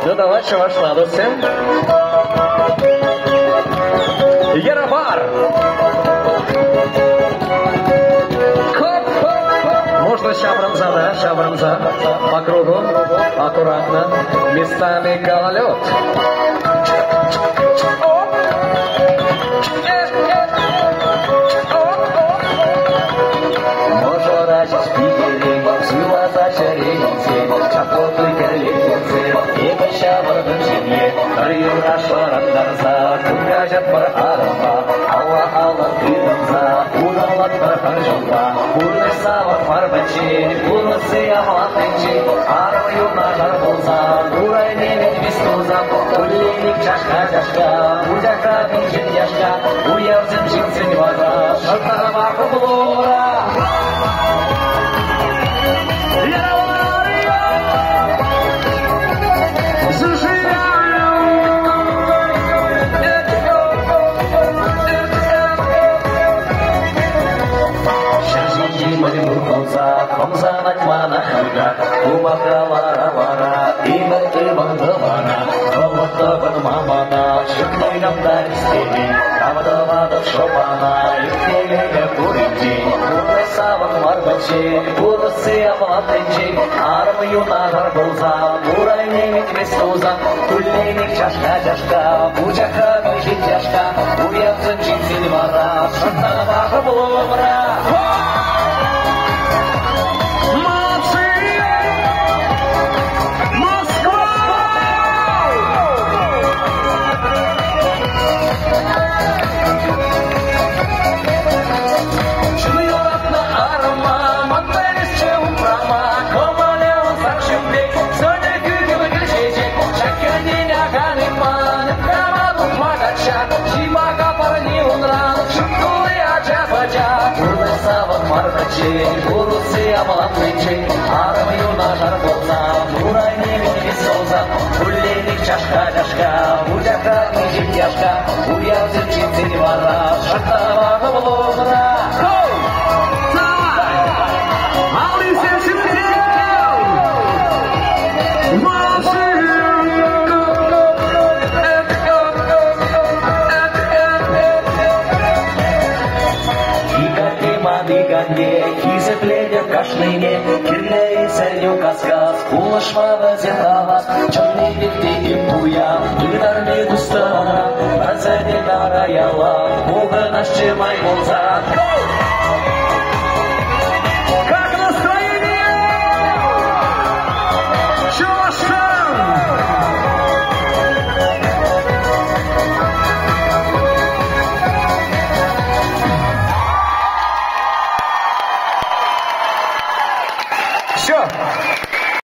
Ну давай, чуваш, ладосы. Ярабар! Можно шабрамза, да, шабрамза. По кругу, аккуратно, местами гололед. Можно разить спикеры, сила зачарите, чапоты коллективцы, и бащаварным семье, рыра шарандарза, кунгажат пар арама, алла кыдамза, уналат пар ханжула, улы сават фарбачи, улы сыямлатынчи, армаю нажар болза, дурай немет вистуза, уллиник чашка, удяка бинжит яшка, уявзин жинзин вара, шатарма кублора. Комзанак мана хага, умахала вара, имер имандавана, колотабан мамана, шукнайгам даристени, камадавада шопана, юктелеге куринти, уресаван марбачи, урусы амлатенчи, армию нагар болза, бурайнемик вестуза, туллейник чашка, бучака бежит тяжка, уявцын чинсин вара, шантанаваха бломра. Урусы амалатынчи, армию нажар болза, бурайнемик весоза, уллейник чашка, удяка бежит яшка, уявзин чинсин вара, шатавага бломра. Кизепледе кашныне, кирлей сәрню каскас, улышмавы зетавас, чымны бекте импуя, ыдарме густана, бәзәне дараяла, уғы нашчымай болза. Как настроение? Чувашан! Все.